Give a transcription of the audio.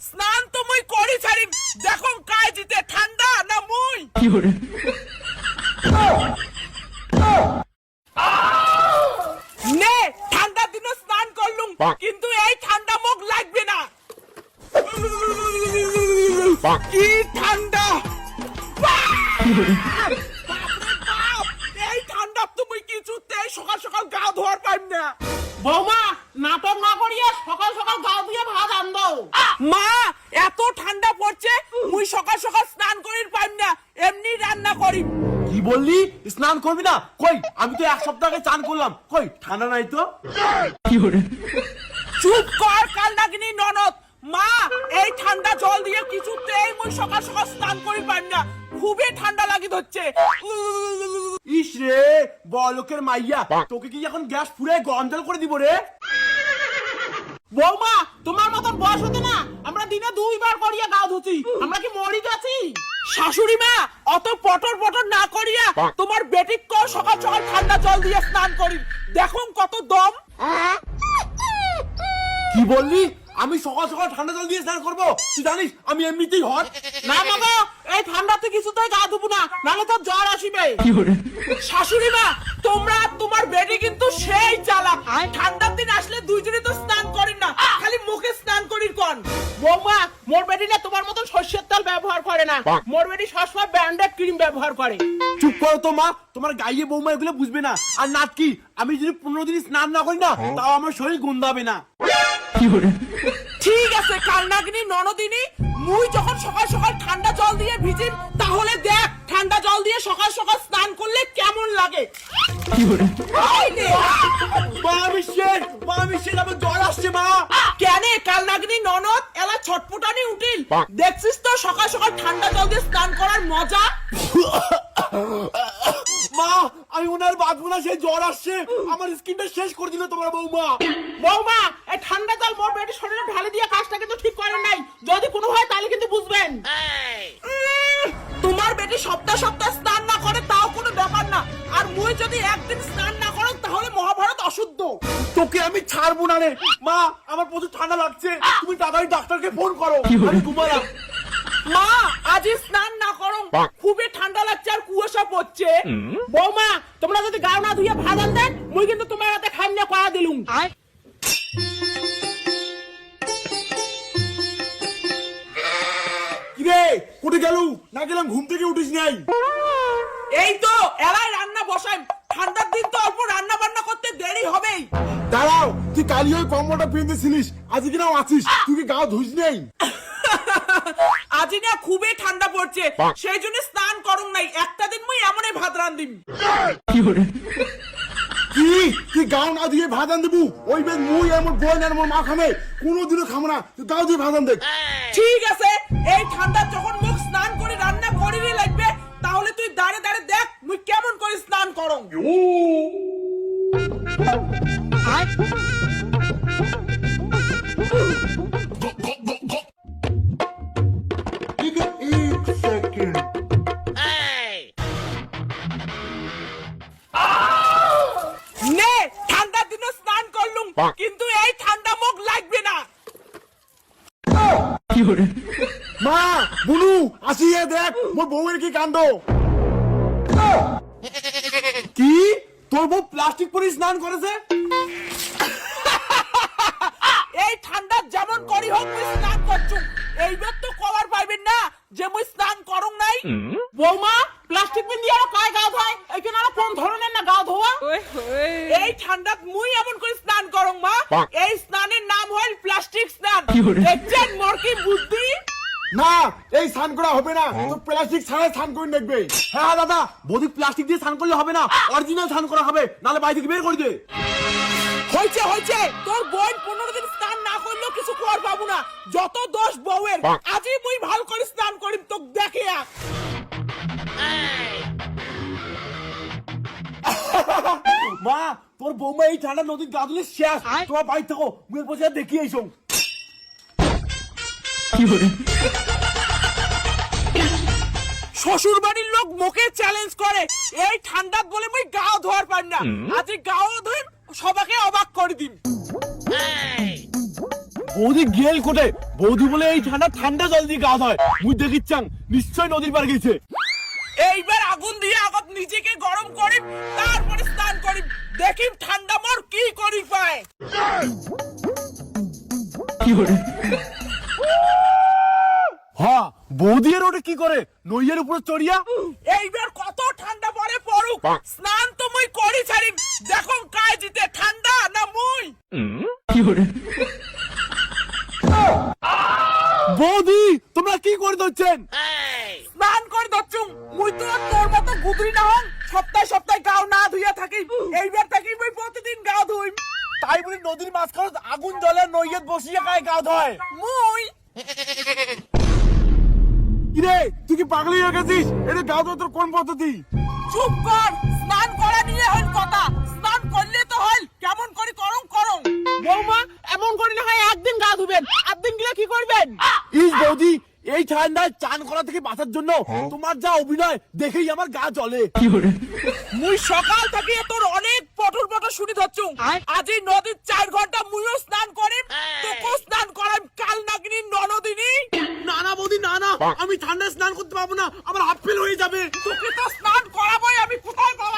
স্নান তো মুই করি ছাড়িম, দেখো কায় জিতে ঠান্ডা না মুই। নে ঠান্ডা দিনে স্নান করলুম, কিন্তু এই ঠান্ডা মুখ লাগবে না। কি ঠান্ডা! এই ঠান্ডা তুমি কিছুতে সকাল সকাল গা ধোয়ার পাইম না। বৌমা নাটক না করিয়া সকাল সকাল গাও দিয়ে ভাত আনবো। মা এত ঠান্ডা পড়ছে, মুই সকাল সকাল স্নান করির পাইম না, এমনি রান্না করিম। কি বললি স্নান করবি না? কই আমি তো এক সপ্তাহ আগে চান করলাম, কই ঠান্ডা নাই তো। চুপ কর কাল নাগিনী ননদ। মা এই ঠান্ডা জল দিয়ে কিছুতেই মুই সকাল সকাল স্নান করি পাইম না, খুবই ঠান্ডা লাগি ধরছে। ইস রে বড়লোকের মাইয়া, তোকে কি এখন গ্যাস পুরে গরম জল করে দিব রে? বৌমা তোমার মতন বয়স হতে না আমরা দিনে 2 বার করিয়া গাও ধুছি, আমরা কি মরি যাচ্ছি? শাশুড়ি মা অত পটর পটর না করিয়া তোমার বেটিক কর সকাল সকাল ঠান্ডা জল দিয়ে স্নান করি, দেখো কত দম। কি বললি? আমি সকাল সকাল ঠান্ডা জল দিয়ে স্নান করবো? তুই জানিস আমি এমনিতেই হট। না মাগো, এই ঠান্ডাতে কিছুতেই গা ধুবো না, নাহলে তো জ্বর আসিবে। শাশুড়ি মা তোমরা তোমার বেটি কিন্তু সেই চালাক, ঠান্ডার দিন আসলে দুইজনে তো স্নান করেন না, খালি মুখে স্নান করির কোন। বৌমা মোর বেটি না তোমার মতন সর্ষের তেল ব্যবহার করে না, মোর বেটি সবসময় ব্র্যান্ডেড ক্রিম ব্যবহার করে। চুপ করো তো মা, তোমার গাইয়ে বৌমা এগুলো বুঝবে না। আর নাট কি, আমি যদি 15 দিন স্নান না করি না তাও আমার শরীর গন্ধাবে না। ঠিক আছে কাল নাগিনী ননদিনী, মুই যখন সকাল সকাল ঠান্ডা জল দিয়ে ভিজিম, তাহলে দেখ ঠান্ডা জল দিয়ে সকাল সকাল স্নান করলে কেমন লাগে। এই নে। মা আমি শেষ, মা আমি শেষ, আমার জ্বর আসছে মা। কেন কাল নাগিনী ননদ এলা ছটফটানি উঠিল, দেখছিস তো সকাল সকাল ঠান্ডা জল দিয়ে স্নান করার মজা। মা আমি ওনার বাঁচবো না, সেই জ্বর আসছে, আমার স্কিনটা শেষ করে দিল তোমার বৌমা। বৌমা এই ঠান্ডা জল মোর বেটি শরীরে ঢালে দিয়ে কাজটা কিন্তু ঠিক করে নাই, যদি কোনো হয় তাহলে কিন্তু বুঝবেন। তোমার বেটি সপ্তাহ সপ্তাহ স্নান না করে তাও কোনো ব্যাপার না, আর মুই যদি একদিন স্নান না করো তাহলে মহাভারত অশুদ্ধ। তোকে আমি ছাড়বো না রে মা, আমার প্রচুর ঠান্ডা লাগছে, তুমি তাড়াতাড়ি ডাক্তারকে ফোন করো, আমি ঘুমালাম। মা আজ স্নান না করো, খুবই ঠান্ডা লাগছে আর কুয়াশা পড়ছে। বৌমা তোমরা যদি গাও না ধুয়ে ভাত আনতেন, মুই কিন্তু তোমার হাতে খাইম না কয়া দিলুম। কিরে কোটে গেলু? না গেলাম ঘুম থেকে উঠিস নাই? এই তো এলাই রান্না বসাই, ঠান্ডার দিন তো অল্প রান্না বান্না করতে দেরি হবেই। দাঁড়াও, তুই কালি ওই কম্বলটা পিনতেছিলিস, আজ কি নাও আছিস? তুই কি গাও ধুইস নেই? আজি না খুবই ঠান্ডা পড়ছে, সেই জন্য স্নান করুন নাই, একটা দিন মুই এমনই ভাত রান্দিম। কি তুই গাও না দিয়ে ভাত আন দেবু? ওই বেদ মুই আমার বোন আর আমার মা খাবে, কোনোদিনও খাবো না, তুই গাও দিয়ে ভাত আন দে। ঠিক আছে, এই ঠান্ডা যখন মুখ স্নান করে রান্না করিরই লাগবে, তাহলে তুই দাঁড়ে দাঁড়ে দেখ মুই কেমন করে স্নান করং। নে ঠান্ডার দিনে স্নান করলুম, কিন্তু এই ঠান্ডা মুখ লাগবে না। মা বুনু আসিয়ে দেখ মোর বউয়ের কি কাণ্ড। কি তোর বউ প্লাস্টিক পরে স্নান করেছে? এই ঠান্ডা যেমন করি হোক মুই স্নান করছু, এইবার তো কভার পাইবেন না যে মুই স্নান করং নাই। বৌমা প্লাস্টিক বিন দিয়ে কয় গাও ধোয়, এইখানে আর কোন ধরনের না গাও ধোয়া? এই ঠান্ডাত মুই এমন করে স্নান করং মা, এই স্নানের নাম হল প্লাস্টিক স্নান। দেখছেন মোর কি বুদ্ধি? না এই স্নান করা হবে না, তো প্লাস্টিক ছাড়া স্নান করে দেখবে। হ্যাঁ দাদা, বৌদি প্লাস্টিক দিয়ে স্নান করলে হবে না, অরিজিনাল স্নান করা হবে, নালে বাড়ি থেকে বের করে দে। হয়েছে হয়েছে, তোর বোন 15 দিন স্নান না করলেও কিছু কর পাবো না, যত দোষ বউয়ের। আজই মুই ভাল করে স্নান করিম, তো দেখে আ। মা তোর বৌমা এই ঠান্ডা নদীর গা ধুলে শেষ, তোমার বাড়ি থাকো, মুয়ের বসে দেখি এইসো। শ্বশুর বাড়ির লোক মুখে চ্যালেঞ্জ করে, এই ঠান্ডাত বলে মুই গাও ধোয়ার পারি না, আজ গাও ধুইম, সবাকে অবাক করে দিম। বৌদি গেল কোটে বৌদি বলে এই ঠান্ডা ঠান্ডা জল দিয়ে গা ধয় মুই দেখিচ্ছাং নিশ্চয় নদীর পার গেছে। এইবার আগুন দিয়ে আগত নিজেকে গরম করি তারপরে স্নান করি দেখি ঠান্ডা মোর কি করি পায়। হ্যাঁ বৌদি এর ওটা কি করে নইয়ের উপরে চড়িয়া? এইবার কত ঠান্ডা পরে পড়ুক স্নান তো মুই করি ছাড়ি দেখো কায় জিতে ঠান্ডা না মুই। বৌদি তোমরা কি করে দিচ্ছেন? স্নান করে দচ্ছুম মুই তো আর তোর মতো গুদরি না হন সপ্তাহে সপ্তাহে গাও না ধুইয়া থাকি এইবার থাকি মুই প্রতিদিন গাও ধুই। তাই বলি নদীর মাঝখানে আগুন জ্বলে নইয়ের বসিয়ে গায়ে গা ধয়? মুই কিরে তুই কি পাগলি হয়ে গেছিস? এটা গা ধোয়া তোর কোন পদ্ধতি? চুপ কর স্নান করা নিয়ে হল কথা স্নান করলে তো হল কেমন করে করম করম। বৌমা এমন করে না হয় একদিন গা ধুবেন, 8 দিন গেলে কি করবেন? ইস বৌদি এই ঠান্ডায় চান করা থেকে বাঁচার জন্য তোমার যা অভিনয় দেখেই আমার গা জ্বলে। মুই সকাল থেকে তোর অনেক পটল পটল শুনি ধরছুম আজি নদীর 4 ঘন্টা মুইও স্নান করিম তোকে স্নান করাম কাল নাগিনী ননদিনী। না না বৌদি না না আমি ঠান্ডায় স্নান করতে পারবো না আমার হাত ফেল হয়ে যাবে। তোকে তো স্নান করাবোই আমি কোথায় পাবো